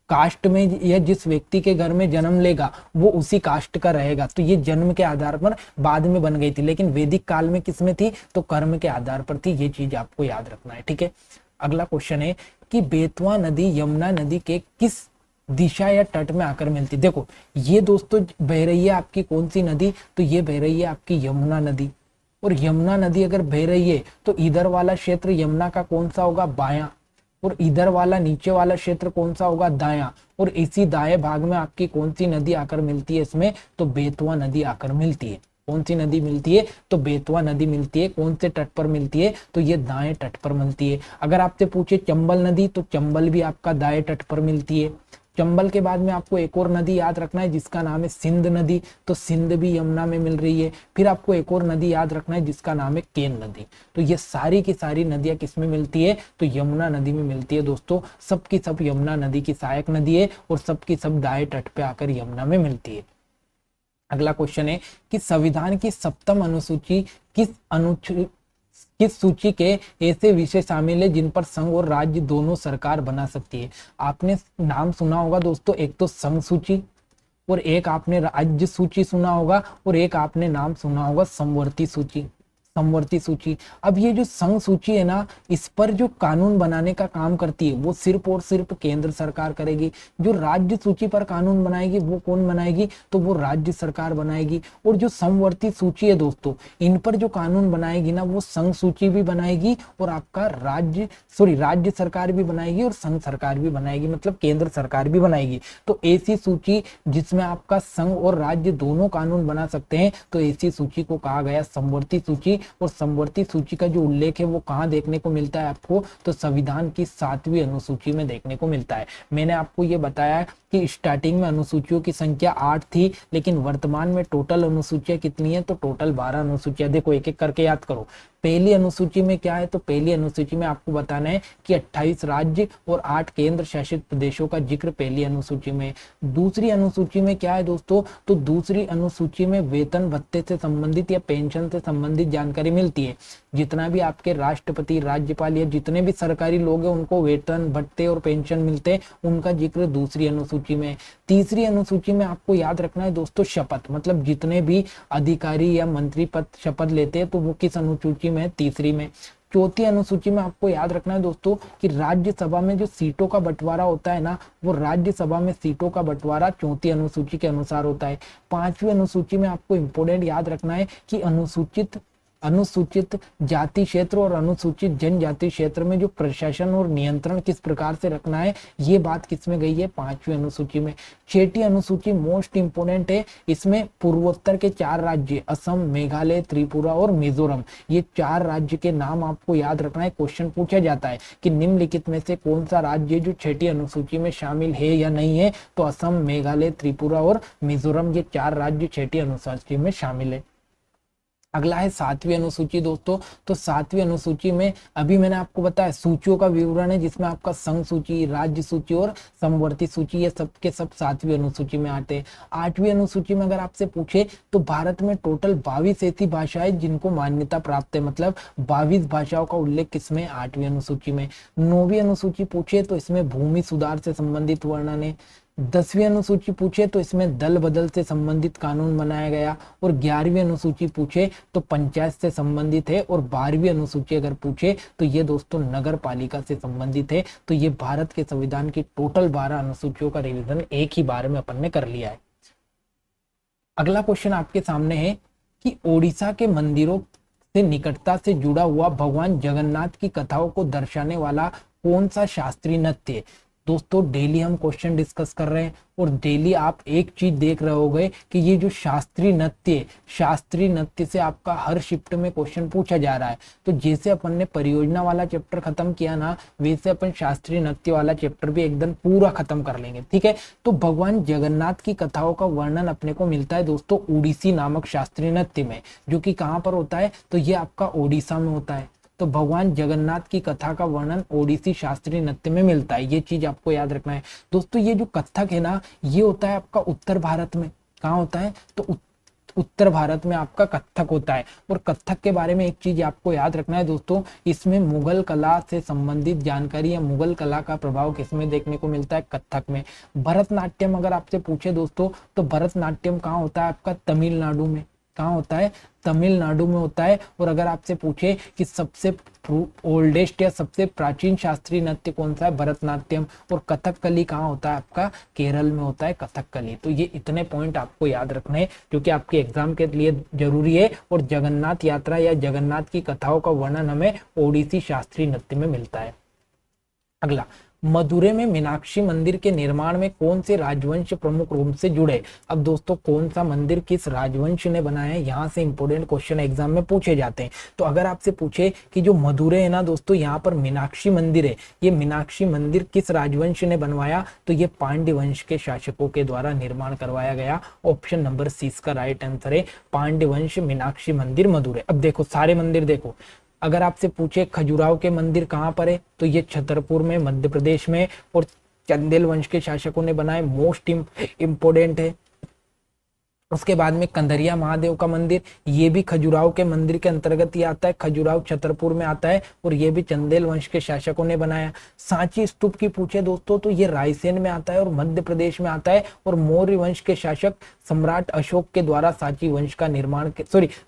कास्ट में या जिस व्यक्ति के घर में जन्म लेगा वो उसी कास्ट का रहेगा। तो ये जन्म के आधार पर बाद में बन गई थी, लेकिन वैदिक काल में किस में थी? तो कर्म के आधार पर थी। ये चीज आपको याद रखना है। ठीक है, अगला क्वेश्चन है कि बेतवा नदी यमुना नदी के किस दिशा या तट में आकर मिलती है। देखो ये दोस्तों बह रही है आपकी कौन सी नदी, तो ये बह रही है आपकी यमुना नदी। और यमुना नदी अगर बह रही है तो इधर वाला क्षेत्र यमुना का कौन सा होगा, बायां, और इधर वाला नीचे वाला क्षेत्र कौन सा होगा, दायां। और इसी दाएं भाग में आपकी कौन सी नदी आकर मिलती है इसमें, तो बेतवा नदी आकर मिलती है। कौन सी नदी मिलती है, तो बेतवा नदी मिलती है। कौन से तट पर मिलती है, तो ये दाएं तट पर मिलती है। अगर आपसे पूछे चंबल नदी, तो चंबल भी आपका दाएं तट पर मिलती है। चंबल के बाद में आपको एक और नदी याद रखना है जिसका नाम है सिंध नदी, तो सिंध भी यमुना में मिल रही है। फिर आपको एक और नदी याद रखना है जिसका नाम है केन नदी। तो ये सारी की सारी नदियां किस में मिलती है, तो यमुना नदी में मिलती है दोस्तों। सबकी सब यमुना नदी की सहायक नदी है और सबकी सब दाएं तट पे आकर यमुना में मिलती है। अगला क्वेश्चन है कि संविधान की 7वीं अनुसूची किस सूची के ऐसे विषय शामिल है जिन पर संघ और राज्य दोनों सरकार बना सकती है। आपने नाम सुना होगा दोस्तों, एक तो संघ सूची और एक आपने राज्य सूची सुना होगा और एक आपने नाम सुना होगा समवर्ती सूची। समवर्ती सूची, अब ये जो संघ सूची है ना, इस पर जो कानून बनाने का काम करती है वो सिर्फ और सिर्फ केंद्र सरकार करेगी। जो राज्य सूची पर कानून बनाएगी वो कौन बनाएगी, तो वो राज्य सरकार बनाएगी। और जो समवर्ती सूची है दोस्तों, इन पर जो कानून बनाएगी ना, वो संघ सूची भी बनाएगी और आपका राज्य सरकार भी बनाएगी और संघ सरकार भी बनाएगी, मतलब केंद्र सरकार भी बनाएगी। तो ऐसी सूची जिसमें आपका संघ और राज्य दोनों कानून बना सकते हैं, तो ऐसी सूची को कहा गया समवर्ती सूची। और समवर्ती सूची का जो उल्लेख है वो कहाँ देखने को मिलता है आपको, तो संविधान की 7वीं अनुसूची में देखने को मिलता है। मैंने आपको ये बताया कि स्टार्टिंग में अनुसूचियों की संख्या 8 थी, लेकिन वर्तमान में टोटल अनुसूचियां कितनी है, तो टोटल 12 अनुसूचियां। देखो एक एक करके याद करो। पहली अनुसूची में क्या है, तो पहली अनुसूची में आपको बताना है कि 28 राज्य और 8 केंद्र शासित प्रदेशों का जिक्र पहली अनुसूची में। दूसरी अनुसूची में क्या है दोस्तों, तो दूसरी अनुसूची में वेतन भत्ते से संबंधित या पेंशन से संबंधित जानकारी मिलती है। जितना भी आपके राष्ट्रपति, राज्यपाल या जितने भी सरकारी लोग हैं उनको वेतन भत्ते और पेंशन मिलते हैं, उनका जिक्र दूसरी अनुसूची में। तीसरी अनुसूची में आपको याद रखना है दोस्तों शपथ, मतलब जितने भी अधिकारी या मंत्री पद शपथ लेते हैं तो वो किस अनुसूची में, तीसरी में। चौथी अनुसूची में आपको याद रखना है दोस्तों कि राज्यसभा में जो सीटों का बंटवारा होता है ना, वो राज्यसभा में सीटों का बंटवारा चौथी अनुसूची के अनुसार होता है। पांचवी अनुसूची में आपको इंपोर्टेंट याद रखना है कि अनुसूचित जाति क्षेत्र और अनुसूचित जनजाति क्षेत्र में जो प्रशासन और नियंत्रण किस प्रकार से रखना है, ये बात किसमें गई है, 5वीं अनुसूची में। छठी अनुसूची मोस्ट इंपोर्टेंट है, इसमें पूर्वोत्तर के 4 राज्य असम, मेघालय, त्रिपुरा और मिजोरम, ये 4 राज्य के नाम आपको याद रखना है। क्वेश्चन पूछा जाता है कि निम्नलिखित में से कौन सा राज्य जो छठी अनुसूची में शामिल है या नहीं है, तो असम, मेघालय, त्रिपुरा और मिजोरम, ये 4 राज्य छठी अनुसूची में शामिल है। अगला है 7वीं अनुसूची दोस्तों। तो 7वीं अनुसूची में अभी मैंने आपको बताया सूचियों का विवरण है, जिसमें आपका संघ सूची, राज्य सूची और समवर्ती सूची, ये सब के सब 7वीं अनुसूची में आते हैं। 8वीं अनुसूची में अगर आपसे पूछे तो भारत में टोटल 22 ऐसी भाषाएं जिनको मान्यता प्राप्त है, मतलब 22 भाषाओं का उल्लेख किसमें, 8वीं अनुसूची में। 9वीं अनुसूची पूछे तो इसमें भूमि सुधार से संबंधित वर्णन है। 10वीं अनुसूची पूछे तो इसमें दल बदल से संबंधित कानून बनाया गया। और 11वीं अनुसूची पूछे तो पंचायत से संबंधित है। और 12वीं अनुसूची अगर पूछे तो ये दोस्तों नगर पालिका से संबंधित है। तो ये भारत के संविधान की टोटल 12 अनुसूचियों का रिवीजन एक ही बार में अपन ने कर लिया है। अगला क्वेश्चन आपके सामने है कि ओडिशा के मंदिरों से निकटता से जुड़ा हुआ भगवान जगन्नाथ की कथाओं को दर्शाने वाला कौन सा शास्त्रीय नृत्य है। दोस्तों डेली हम क्वेश्चन डिस्कस कर रहे हैं और डेली आप एक चीज देख रहे होगे कि ये जो शास्त्रीय नृत्य से आपका हर शिफ्ट में क्वेश्चन पूछा जा रहा है। तो जैसे अपन ने परियोजना वाला चैप्टर खत्म किया ना, वैसे अपन शास्त्रीय नृत्य वाला चैप्टर भी एकदम पूरा खत्म कर लेंगे, ठीक है। तो भगवान जगन्नाथ की कथाओं का वर्णन अपने को मिलता है दोस्तों ओडिसी नामक शास्त्रीय नृत्य में, जो कि कहाँ पर होता है, तो ये आपका ओडिशा में होता है। तो भगवान जगन्नाथ की कथा का वर्णन ओडिसी शास्त्रीय नृत्य में मिलता है, ये चीज आपको याद रखना है दोस्तों। ये जो कथक है ना, ये होता है आपका उत्तर भारत में। कहाँ होता है, तो उत्तर भारत में आपका कथक होता है। और कथक के बारे में एक चीज आपको याद रखना है दोस्तों, इसमें मुगल कला से संबंधित जानकारी या मुगल कला का प्रभाव किसमें देखने को मिलता है, कथक में। भरतनाट्यम अगर आपसे पूछे दोस्तों, तो भरतनाट्यम कहाँ होता है आपका, तमिलनाडु में। कहाँ होता है, तमिलनाडु में होता है। और अगर आपसे पूछे कि सबसे ओल्डेस्ट या सबसे प्राचीन शास्त्रीय नृत्य कौन सा है, भरतनाट्यम। और कथकली कहाँ होता है आपका, केरल में होता है कथकली। तो ये इतने पॉइंट आपको याद रखने हैं जो कि आपके एग्जाम के लिए जरूरी है। और जगन्नाथ यात्रा या जगन्नाथ की कथाओं का वर्णन हमें ओडिसी शास्त्रीय नृत्य में मिलता है। अगला, मदुरै में मीनाक्षी मंदिर के निर्माण में कौन से राजवंश प्रमुख रूप से जुड़े। अब दोस्तों कौन सा मंदिर किस राजवंश ने बनाया है, यहाँ से इंपोर्टेंट क्वेश्चन एग्जाम में पूछे जाते हैं। तो अगर आपसे पूछे कि जो मदुरै है ना दोस्तों, यहाँ पर मीनाक्षी मंदिर है, ये मीनाक्षी मंदिर किस राजवंश ने बनवाया, तो ये पांड्य वंश के शासकों के द्वारा निर्माण करवाया गया। ऑप्शन नंबर सी इसका राइट आंसर है, पांड्य वंश मीनाक्षी मंदिर मदुरै। अब देखो सारे मंदिर देखो, अगर आपसे पूछे खजुराहो के मंदिर कहाँ पर है, तो ये छतरपुर में मध्य प्रदेश में और चंदेल वंश के शासकों ने बनाए, मोस्ट इम्पोर्टेंट है। उसके बाद में कंदरिया महादेव का मंदिर, ये भी खजुराहो के मंदिर के अंतर्गत ही आता है, खजुराहो छतरपुर में आता है और ये भी चंदेल वंश के शासकों ने बनाया। सांची स्तूप की पूछे दोस्तों, तो ये रायसेन में आता है और मध्य प्रदेश में आता है और मौर्य वंश के शासक सम्राट अशोक के द्वारा सांची वंश का निर्माण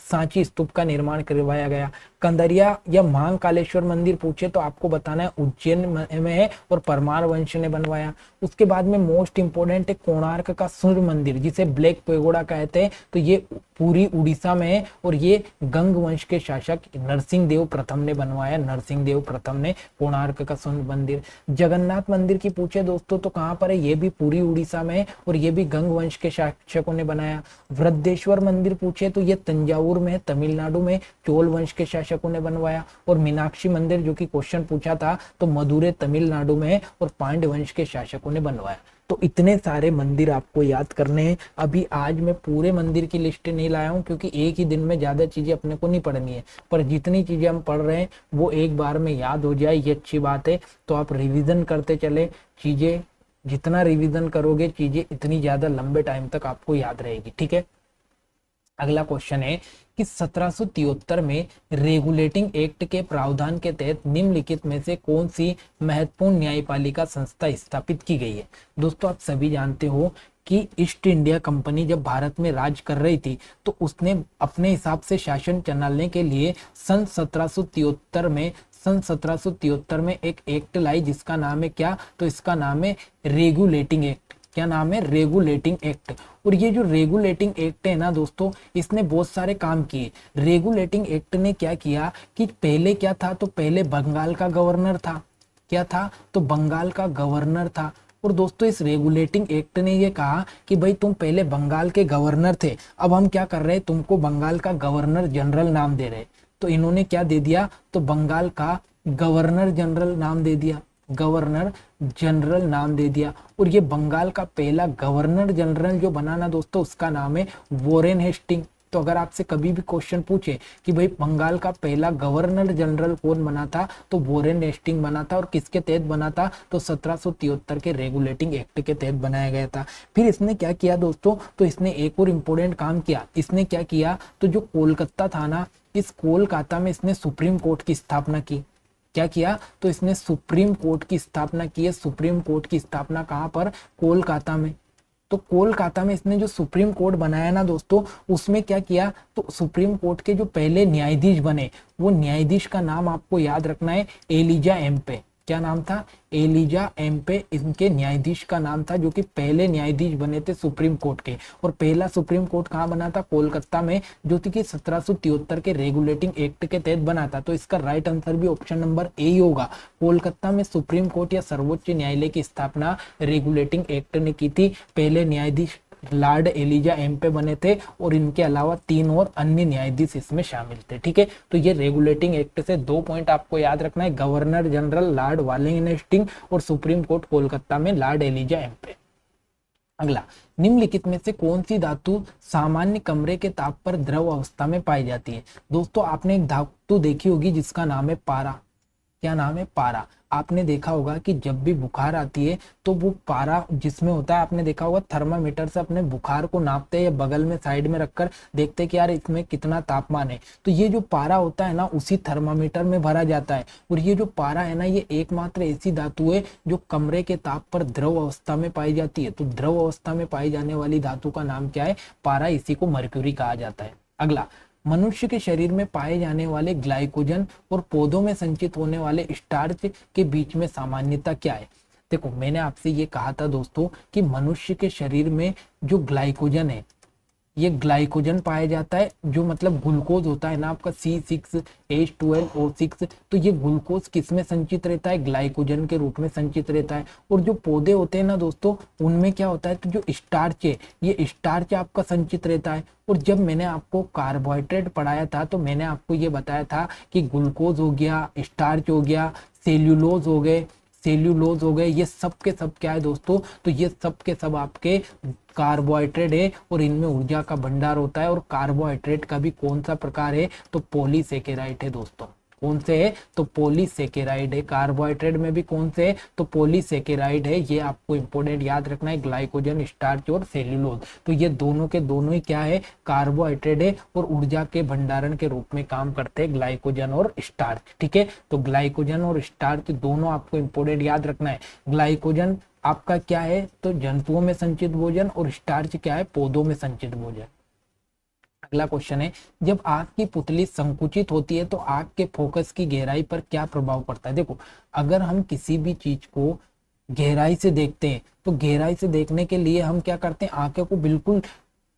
सांची स्तूप का निर्माण करवाया गया। कंदरिया या महाकालेश्वर मंदिर पूछे तो आपको बताना है उज्जैन में है और परमार वंश ने बनवाया। उसके बाद में मोस्ट इंपोर्टेंट है कोणार्क का सूर्य मंदिर, जिसे ब्लैक पेगोडा कहते हैं, तो ये पूरी उड़ीसा में है और ये गंग वंश के शासक नरसिंह देव प्रथम ने बनवाया, नरसिंह देव प्रथम ने कोणार्क का सूर्य मंदिर। जगन्नाथ मंदिर की पूछे दोस्तों तो कहाँ पर है, ये भी पूरी उड़ीसा में है और ये भी गंग वंश के शासकों ने बनाया। वृद्धेश्वर मंदिर पूछे तो ये तंजावुर में, तमिलनाडु में चोल वंश के शासकों ने बनवाया। और मीनाक्षी मंदिर जो कि क्वेश्चन पूछा था तो मदुरै तमिलनाडु में है और पांड्य वंश के शासकों ने बनवाया। तो इतने सारे मंदिर आपको याद करने हैं। अभी आज मैं पूरे मंदिर की लिस्ट नहीं लाया हूं क्योंकि एक ही दिन में ज्यादा चीजें अपने को नहीं पढ़नी है, पर जितनी चीजें हम पढ़ रहे हैं वो एक बार में याद हो जाए, ये अच्छी बात है। तो आप रिवीजन करते चले, चीजें जितना रिवीजन करोगे चीजें इतनी ज्यादा लंबे टाइम तक आपको याद रहेगी, ठीक है। अगला क्वेश्चन है कि 1773 में रेगुलेटिंग एक्ट के प्रावधान के तहत निम्नलिखित में से कौन सी महत्वपूर्ण न्यायपालिका संस्था स्थापित की गई है। दोस्तों आप सभी जानते हो कि ईस्ट इंडिया कंपनी जब भारत में राज कर रही थी तो उसने अपने हिसाब से शासन चलाने के लिए सन 1773 में एक एक्ट लाई जिसका नाम है क्या, तो इसका नाम है रेगुलेटिंग एक्ट। क्या नाम है, रेगुलेटिंग एक्ट। और ये जो रेगुलेटिंग एक्ट है ना दोस्तों, इसने बहुत सारे काम किए। रेगुलेटिंग एक्ट ने क्या किया कि पहले क्या था, तो पहले बंगाल का गवर्नर था, क्या था, तो बंगाल का गवर्नर था। और दोस्तों इस रेगुलेटिंग एक्ट ने ये कहा कि भाई तुम पहले बंगाल के गवर्नर थे, अब हम क्या कर रहे हैं, तुमको बंगाल का गवर्नर जनरल नाम दे रहे। तो इन्होंने क्या दे दिया, तो बंगाल का गवर्नर जनरल नाम दे दिया, गवर्नर जनरल नाम दे दिया। और ये बंगाल का पहला गवर्नर जनरल जो बना ना दोस्तों, उसका नाम है वॉरेन हेस्टिंग। तो अगर आपसे कभी भी क्वेश्चन पूछे कि भाई बंगाल का पहला गवर्नर जनरल कौन बना था, तो वॉरेन हेस्टिंग बना था। और किसके तहत बना था, तो 1773 के रेगुलेटिंग एक्ट के तहत बनाया गया था। फिर इसने क्या किया दोस्तों, तो इसने एक और इम्पोर्टेंट काम किया। इसने क्या किया, तो जो कोलकाता था ना, इस कोलकाता में इसने सुप्रीम कोर्ट की स्थापना की। क्या किया, तो इसने सुप्रीम कोर्ट की स्थापना की है। सुप्रीम कोर्ट की स्थापना कहां पर, कोलकाता में। तो कोलकाता में इसने जो सुप्रीम कोर्ट बनाया ना दोस्तों, उसमें क्या किया, तो सुप्रीम कोर्ट के जो पहले न्यायाधीश बने, वो न्यायाधीश का नाम आपको याद रखना है, एलिजा एम्पे। क्या नाम था, एलिजा एम्पे इनके न्यायाधीश का नाम था, जो कि पहले न्यायाधीश बने थे सुप्रीम कोर्ट के। और पहला सुप्रीम कोर्ट कहाँ बना था, कोलकाता में, जो कि 1773 के रेगुलेटिंग एक्ट के तहत बना था। तो इसका राइट आंसर भी ऑप्शन नंबर ए ही होगा। कोलकाता में सुप्रीम कोर्ट या सर्वोच्च न्यायालय की स्थापना रेगुलेटिंग एक्ट ने की थी। पहले न्यायाधीश लॉर्ड एलिजा एम्पे बने थे और इनके अलावा 3 और अन्य न्यायाधीश इसमें शामिल थे, ठीक है। तो ये रेगुलेटिंग एक्ट से 2 पॉइंट आपको याद रखना है, governor general lord Warren Hasting और सुप्रीम कोर्ट कोलकाता में लॉर्ड एलिजा एम्पे। अगला, निम्नलिखित में से कौन सी धातु सामान्य कमरे के ताप पर द्रव अवस्था में पाई जाती है। दोस्तों आपने एक धातु देखी होगी जिसका नाम है पारा। क्या नाम है, पारा। आपने देखा होगा कि जब भी बुखार आती है तो वो पारा जिसमें होता है, आपने देखा होगा थर्मामीटर से अपने बुखार को नापते हैं या बगल में साइड में रखकर देखते हैं कि यार इसमें कितना तापमान है। तो ये जो पारा होता है ना, उसी थर्मामीटर में भरा जाता है। और ये जो पारा है ना, ये एकमात्र ऐसी धातु है जो कमरे के ताप पर द्रव अवस्था में पाई जाती है। तो द्रव अवस्था में पाई जाने वाली धातु का नाम क्या है, पारा। इसी को मर्क्यूरी कहा जाता है। अगला, मनुष्य के शरीर में पाए जाने वाले ग्लाइकोजन और पौधों में संचित होने वाले स्टार्च के बीच में सामान्यता क्या है। देखो मैंने आपसे ये कहा था दोस्तों कि मनुष्य के शरीर में जो ग्लाइकोजन है, ये ग्लाइकोजन पाया जाता है, जो मतलब ग्लूकोज होता है ना आपका C6H12O6, तो ये ग्लूकोज किस में संचित रहता है, ग्लाइकोजन के रूप में संचित रहता है। और जो पौधे होते हैं ना दोस्तों, उनमें क्या होता है, तो जो स्टार्च है, ये स्टार्च आपका संचित रहता है। और जब मैंने आपको कार्बोहाइड्रेट पढ़ाया था तो मैंने आपको ये बताया था कि ग्लूकोज हो गया, स्टार्च हो गया, सेल्यूलोज हो गए, ये सब के सब क्या है दोस्तों, तो ये सब के सब आपके कार्बोहाइड्रेट है और इनमें ऊर्जा का भंडार होता है। और कार्बोहाइड्रेट का भी कौन सा प्रकार है, तो पॉलीसेकेराइड है दोस्तों। कौन से है, तो पॉलीसेकेराइड है। कार्बोहाइड्रेट में भी कौन से है, तो पॉलीसेकेराइड है। ये आपको इंपॉर्टेंट याद रखना है, ग्लाइकोजन, स्टार्च और सेल्यूलोज, तो ये दोनों के दोनों ही क्या है, कार्बोहाइड्रेट है और ऊर्जा के भंडारण के रूप में काम करते हैं ग्लाइकोजन और स्टार्च। ठीक है, तो ग्लाइकोजन और स्टार्च दोनों आपको इंपॉर्टेंट याद रखना है। ग्लाइकोजन आपका क्या है, तो जंतुओं में संचित भोजन, और स्टार्च क्या है, पौधों में संचित भोजन। अगला क्वेश्चन है, जब आंख की पुतली संकुचित होती है तो आंख के फोकस की गहराई पर क्या प्रभाव पड़ता है। देखो अगर हम किसी भी चीज को गहराई से देखते हैं तो गहराई से देखने के लिए हम क्या करते हैं, आंखें को बिल्कुल,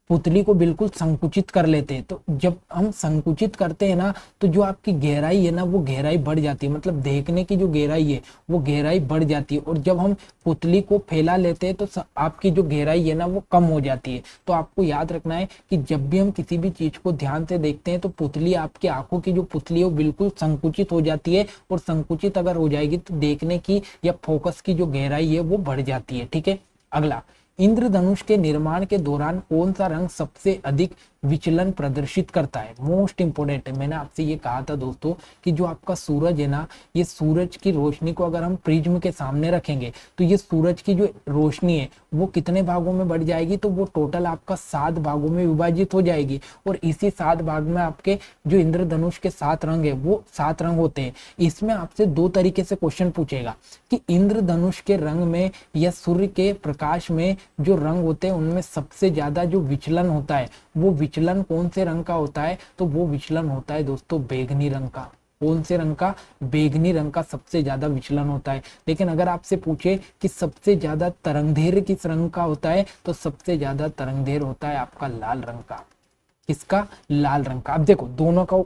पुतली को बिल्कुल संकुचित कर लेते हैं। तो जब हम संकुचित करते हैं ना, तो जो आपकी गहराई है ना, वो गहराई बढ़ जाती है, मतलब देखने की जो गहराई है वो गहराई बढ़ जाती है। और जब हम पुतली को फैला लेते हैं तो आपकी जो गहराई है ना वो कम हो जाती है। तो आपको याद रखना है कि जब भी हम किसी भी चीज को ध्यान से देखते हैं तो पुतली, आपकी आंखों की जो पुतली है वो बिल्कुल संकुचित हो जाती है, और संकुचित अगर हो जाएगी तो देखने की या फोकस की जो गहराई है वो बढ़ जाती है। ठीक है, अगला, इंद्रधनुष के निर्माण के दौरान कौन सा रंग सबसे अधिक विचलन प्रदर्शित करता है। मोस्ट इंपोर्टेंट है, मैंने आपसे ये कहा था दोस्तों कि जो आपका सूरज है ना, ये सूरज की रोशनी को अगर हम प्रिज्म के सामने रखेंगे तो ये सूरज की जो रोशनी है वो कितने भागों में बढ़ जाएगी, तो वो टोटल आपका 7 भागों में विभाजित हो जाएगी। और इसी 7 भाग में आपके जो इंद्रधनुष के 7 रंग है वो 7 रंग होते हैं। इसमें आपसे 2 तरीके से क्वेश्चन पूछेगा कि इंद्रधनुष के रंग में या सूर्य के प्रकाश में जो रंग होते हैं उनमें सबसे ज्यादा जो विचलन होता है वो विचलन कौन से रंग का होता है, तो वो विचलन होता है दोस्तों बैगनी रंग का। कौन से रंग का, बैगनी रंग का सबसे ज्यादा विचलन होता है। लेकिन अगर आपसे पूछे कि सबसे ज्यादा तरंगदैर्घ्य किस रंग का होता है, तो सबसे ज्यादा तरंगदैर्घ्य होता है आपका लाल रंग का। किसका, लाल रंग का। अब देखो दोनों का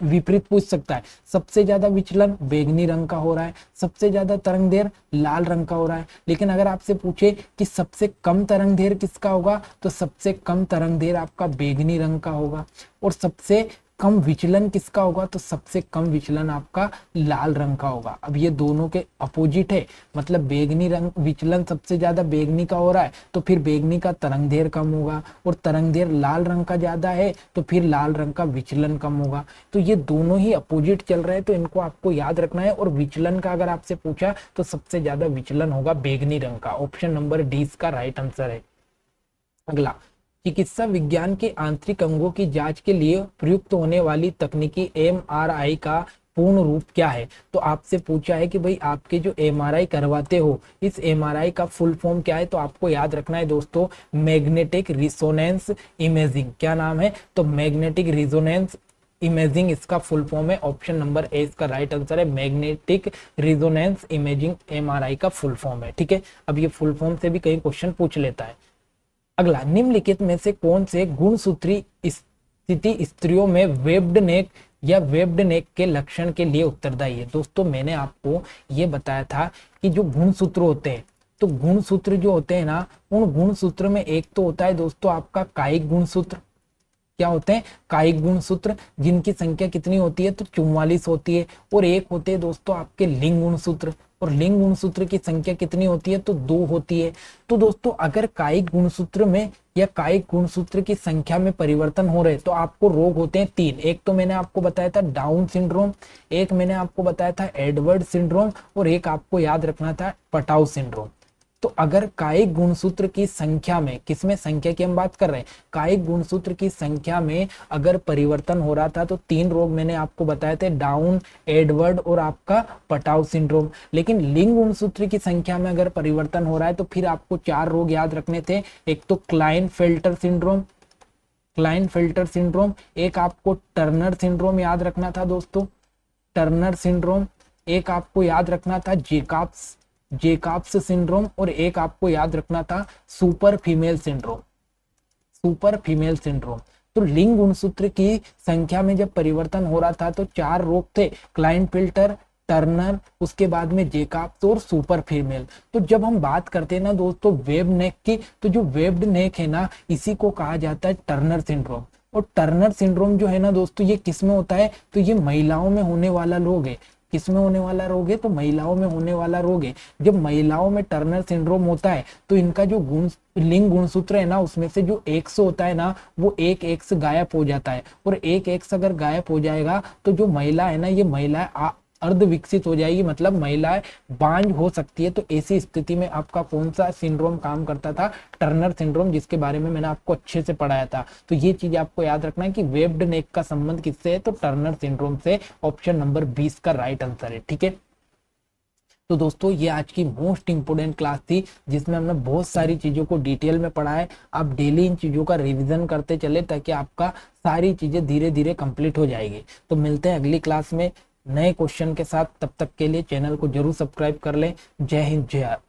विपरीत पूछ सकता है, सबसे ज्यादा विचलन बैगनी रंग का हो रहा है, सबसे ज्यादा तरंगदैर्घ्य लाल रंग का हो रहा है। लेकिन अगर आपसे पूछे कि सबसे कम तरंगदैर्घ्य किसका होगा, तो सबसे कम तरंगदैर्घ्य आपका बैगनी रंग का होगा। और सबसे कम विचलन किसका होगा, तो सबसे कम विचलन आपका लाल रंग का होगा। अब ये दोनों के अपोजिट है, मतलब बैगनी रंग विचलन सबसे ज्यादा बैगनी का हो रहा है तो फिर बैगनी का तरंगदैर्घ्य कम होगा, और तरंगदैर्घ्य लाल रंग का ज्यादा है तो फिर लाल रंग का विचलन कम होगा। तो ये दोनों ही अपोजिट चल रहे हैं, तो इनको आपको याद रखना है। और विचलन का अगर आपसे पूछा तो सबसे ज्यादा विचलन होगा बैगनी रंग का। ऑप्शन नंबर डी इसका राइट आंसर है। अगला, चिकित्सा विज्ञान के आंतरिक अंगों की जांच के लिए प्रयुक्त होने वाली तकनीकी एमआरआई का पूर्ण रूप क्या है। तो आपसे पूछा है कि भाई आपके जो एमआरआई करवाते हो, इस एमआरआई का फुल फॉर्म क्या है, तो आपको याद रखना है दोस्तों मैग्नेटिक रिजोनेंस इमेजिंग। क्या नाम है, तो मैग्नेटिक रिजोनेंस इमेजिंग इसका फुल फॉर्म है। ऑप्शन नंबर ए इसका राइट आंसर है, मैग्नेटिक रिजोनेंस इमेजिंग एमआरआई का फुल फॉर्म है। ठीक है, अब ये फुल फॉर्म से भी कई क्वेश्चन पूछ लेता है। अगला, निम्नलिखित में से कौन से गुणसूत्री स्थिति स्त्रियों में वेब्ड नेक या वेब्ड नेक के लक्षण के लिए उत्तरदायी है। दोस्तों मैंने आपको ये बताया था कि जो गुणसूत्र होते हैं, तो गुणसूत्र जो होते हैं ना, उन गुणसूत्र में एक तो होता है दोस्तों आपका कायिक गुणसूत्र। क्या होते हैं, कायिक गुणसूत्र, जिनकी संख्या कितनी होती है, तो 44 होती है। और एक होते हैं दोस्तों आपके लिंग गुणसूत्र, और लिंग गुणसूत्र की संख्या कितनी होती है, तो 2 होती है। तो दोस्तों अगर कायिक गुणसूत्र में या कायिक गुणसूत्र की संख्या में परिवर्तन हो रहे तो आपको रोग होते हैं 3। एक तो मैंने आपको बताया था डाउन सिंड्रोम, एक मैंने आपको बताया था एडवर्ड सिंड्रोम, और एक आपको याद रखना था पटाउ सिंड्रोम। तो अगर कायिक गुणसूत्र की संख्या में, किसमें संख्या की हम बात कर रहे हैं, कायिक गुणसूत्र की संख्या में अगर परिवर्तन हो रहा था तो 3 रोग मैंने आपको बताए थे, डाउन, एडवर्ड और आपका पटाउ सिंड्रोम। लेकिन लिंग गुणसूत्र की संख्या में अगर परिवर्तन हो रहा है तो फिर आपको 4 रोग याद रखने थे। एक तो क्लाइनफेल्टर सिंड्रोम, क्लाइनफिल्टर सिंड्रोम, एक आपको टर्नर सिंड्रोम याद रखना था दोस्तों, टर्नर सिंड्रोम, एक आपको याद रखना था जेकब्स सिंड्रोम, और एक आपको याद रखना था super female syndrome, super female syndrome. तो लिंग गुणसूत्र की संख्या में जब परिवर्तन हो रहा था तो 4 रोग थे, क्लाइनफिल्टर, टर्नर, उसके बाद में जेकब्स और सुपर फीमेल। तो जब हम बात करते हैं ना दोस्तों वेब नेक की, तो जो वेब्ड नेक है ना, इसी को कहा जाता है टर्नर सिंड्रोम। और टर्नर सिंड्रोम जो है ना दोस्तों, ये किस में होता है, तो ये महिलाओं में होने वाला रोग है। किस में होने वाला रोग है, तो महिलाओं में होने वाला रोग है। जब महिलाओं में टर्नर सिंड्रोम होता है तो इनका जो लिंग गुणसूत्र है ना, उसमें से जो एक्स होता है ना, वो एक एक्स गायब हो जाता है। और एक एक्स अगर गायब हो जाएगा तो जो महिला है ना, ये महिला अर्ध विकसित हो जाएगी, मतलब महिलाएं बांझ हो सकती है। तो ऐसी स्थिति में आपका कौन सा सिंड्रोम काम करता था, टर्नर सिंड्रोम, जिसके बारे में मैंने आपको अच्छे से पढ़ाया था। तो ये चीज आपको याद रखना है कि वेब्ड नेक का संबंध किससे है, तो टर्नर सिंड्रोम से। ऑप्शन नंबर 20 का राइट आंसर है, ठीक है। तो दोस्तों ये आज की मोस्ट इंपोर्टेंट क्लास थी, जिसमें हमने बहुत सारी चीजों को डिटेल में पढ़ा है। आप डेली इन चीजों का रिवीजन करते चले ताकि आपका सारी चीजें धीरे धीरे कंप्लीट हो जाएगी। तो मिलते हैं अगली क्लास में नए क्वेश्चन के साथ, तब तक के लिए चैनल को जरूर सब्सक्राइब कर लें। जय हिंद, जय भारत।